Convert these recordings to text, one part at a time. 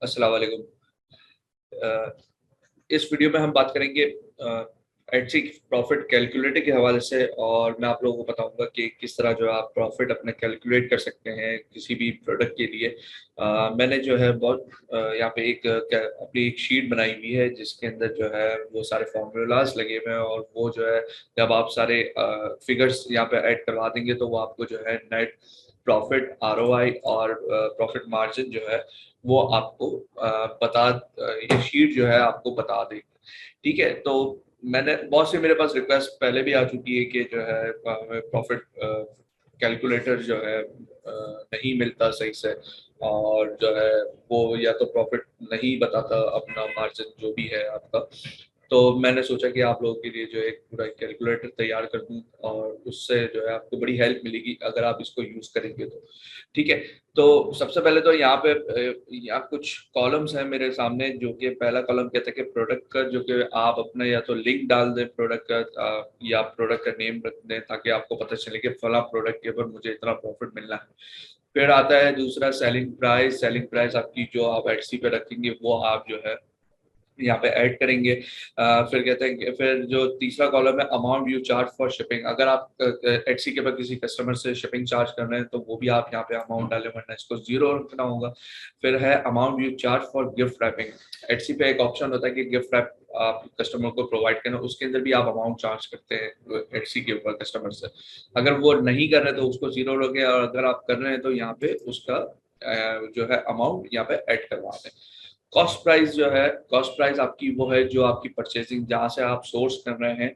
अस्सलाम वालेकुम। इस वीडियो में हम बात करेंगे एडसी प्रॉफिट कैलकुलेटर के हवाले से, और मैं आप लोगों को बताऊंगा कि किस तरह जो है आप प्रॉफिट अपने कैलकुलेट कर सकते हैं किसी भी प्रोडक्ट के लिए। मैंने जो है बहुत यहाँ पे अपनी एक शीट बनाई हुई है जिसके अंदर जो है वो सारे फार्मूलाज लगे हुए हैं, और वो जो है जब आप सारे फिगर्स यहाँ पे ऐड करवा देंगे तो वो आपको जो है नेट प्रॉफिट, आरओआई और प्रॉफिट मार्जिन जो है वो आपको ये शीट जो है आपको बता देगी। ठीक है, तो मैंने बहुत से मेरे पास रिक्वेस्ट पहले भी आ चुकी है कि जो है प्रॉफिट कैलकुलेटर जो है नहीं मिलता सही से, और जो है वो या तो प्रॉफिट नहीं बताता अपना मार्जिन जो भी है आपका। तो मैंने सोचा कि आप लोगों के लिए जो एक पूरा कैलकुलेटर तैयार कर दूं, और उससे जो है आपको बड़ी हेल्प मिलेगी अगर आप इसको यूज करेंगे तो। ठीक है, तो सबसे पहले तो यहाँ पे यहाँ कुछ कॉलम्स हैं मेरे सामने, जो कि पहला कॉलम कहता है कि प्रोडक्ट का, जो कि आप अपना या तो लिंक डाल दें प्रोडक्ट का, या प्रोडक्ट का नेम रख दें ताकि आपको पता चले कि फला प्रोडक्ट के ऊपर मुझे इतना प्रॉफिट मिलना है। फिर आता है दूसरा सेलिंग प्राइस। सेलिंग प्राइस आपकी जो आप एटसी पे रखेंगे वो आप जो है यहाँ पे ऐड करेंगे। फिर कहते हैं फिर जो तीसरा कॉलम है amount you charge for shipping. अगर आप एटसी के पर किसी कस्टमर से शिपिंग चार्ज कर रहे हैं तो वो भी आप यहाँ पे अमाउंट डालें, वरना इसको जीरो रखना होगा। फिर है amount you charge for gift wrapping. Etsy पे एक ऑप्शन होता है कि गिफ्ट रैप आप कस्टमर को प्रोवाइड करना, उसके अंदर भी आप अमाउंट चार्ज करते हैं एटसी के ऊपर कस्टमर से। अगर वो नहीं कर रहे तो उसको जीरो रखें, और अगर आप कर रहे हैं तो यहाँ पे उसका जो है अमाउंट यहाँ पे ऐड करवा दें। कॉस्ट प्राइस जो है, कॉस्ट प्राइस आपकी वो है जो आपकी परचेसिंग जहाँ से आप सोर्स कर रहे हैं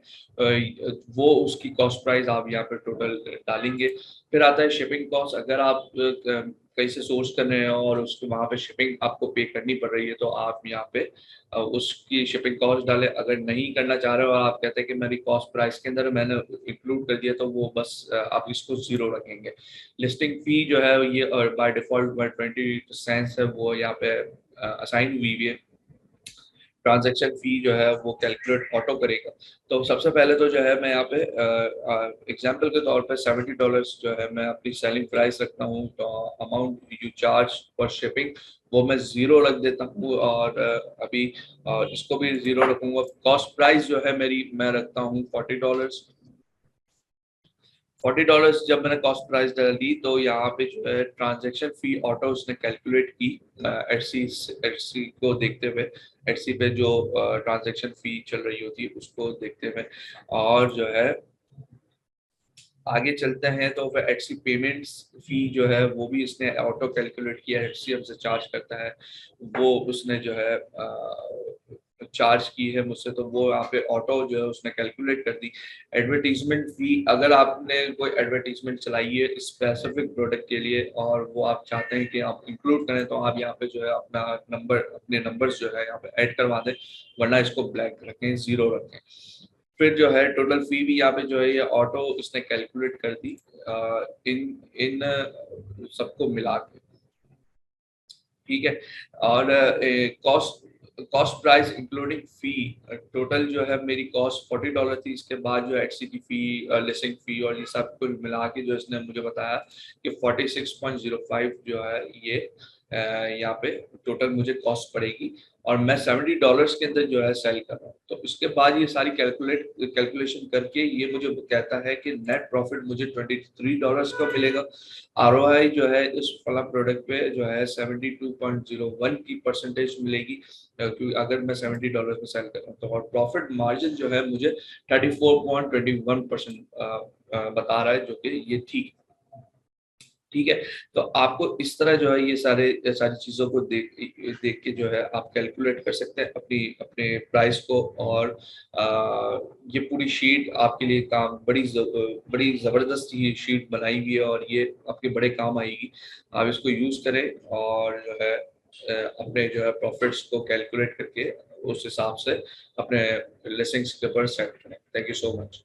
वो उसकी कॉस्ट प्राइस आप यहाँ पे टोटल डालेंगे। फिर आता है शिपिंग कॉस्ट। अगर आप कहीं से सोर्स कर रहे हैं और उसके वहाँ पे शिपिंग आपको पे करनी पड़ रही है तो आप यहाँ पे उसकी शिपिंग कॉस्ट डालें। अगर नहीं करना चाह रहे हो और आप कहते हैं कि मेरी कॉस्ट प्राइस के अंदर मैंने इंक्लूड कर दिया, तो वो बस आप इसको जीरो रखेंगे। लिस्टिंग फी जो है ये बाय डिफॉल्ट 20 सेंट्स है, वो यहाँ पे असाइन हुई है। ट्रांजैक्शन फी जो है वो कैलकुलेट ऑटो करेगा। तो सबसे पहले तो जो है मैं यहाँ पे एग्जांपल के तौर पे $70 जो है मैं अपनी सेलिंग प्राइस रखता हूँ, तो amount you charge for shipping वो मैं जीरो रख देता हूँ, और अभी इसको भी जीरो रखूंगा। कॉस्ट प्राइस जो है मेरी मैं रखता हूँ $40। $40 जब मैंने कॉस्ट प्राइस डाली तो यहाँ पे जो है ट्रांजैक्शन फी ऑटो उसने कैलकुलेट की एटसी को देखते हुए, एटसी पे जो ट्रांजैक्शन फी चल रही होती है उसको देखते हुए। और जो है आगे चलते हैं तो फिर एटसी पेमेंट्स फी जो है वो भी इसने ऑटो कैलकुलेट किया। एटसी हमसे चार्ज करता है, वो उसने जो है चार्ज की है मुझसे, तो वो यहाँ पे ऑटो जो है उसने कैलकुलेट कर दी। एडवर्टीजमेंट फी, अगर आपने कोई एडवर्टीजमेंट चलाई है स्पेसिफिक प्रोडक्ट के लिए और वो आप चाहते हैं कि आप इंक्लूड करें, तो आप यहाँ पे जो है अपने नंबर्स जो है यहाँ पे ऐड करवा दें, वरना इसको ब्लैंक रखें, जीरो रखें। फिर जो है टोटल फी भी यहाँ पे जो है ये ऑटो इसने कैलकुलेट कर दी इन इन सबको मिला के। ठीक है, और कॉस्ट कॉस्ट प्राइस इंक्लूडिंग फी, टोटल जो है मेरी कॉस्ट $40 थी। इसके बाद जो एटसी की फी, लिस्टिंग फी और ये सब कुछ मिला के जो इसने मुझे बताया कि 46.05 जो है ये यहाँ पे टोटल मुझे कॉस्ट पड़ेगी, और मैं $70 के अंदर जो है सेल कर रहा हूँ। तो इसके बाद ये सारी कैलकुलेशन करके ये मुझे कहता है कि नेट प्रॉफिट मुझे $23 का मिलेगा। आरओआई जो है इस वाला प्रोडक्ट पे जो है 72.01 की परसेंटेज मिलेगी, क्योंकि अगर मैं $70 में सेल कर रहा हूँ तो। और प्रॉफिट मार्जिन जो है मुझे 34.21% बता रहा है, जो कि ये ठीक है। तो आपको इस तरह जो है ये सारी चीज़ों को देख देख के जो है आप कैलकुलेट कर सकते हैं अपनी अपने प्राइस को। और ये पूरी शीट आपके लिए काम बड़ी ज़बरदस्त ये शीट बनाई हुई है, और ये आपके बड़े काम आएगी। आप इसको यूज़ करें और जो है अपने जो है प्रॉफिट्स को कैलकुलेट करके उस हिसाब से अपने लिस्टिंग्स के ऊपर सेट करें। Thank you so much.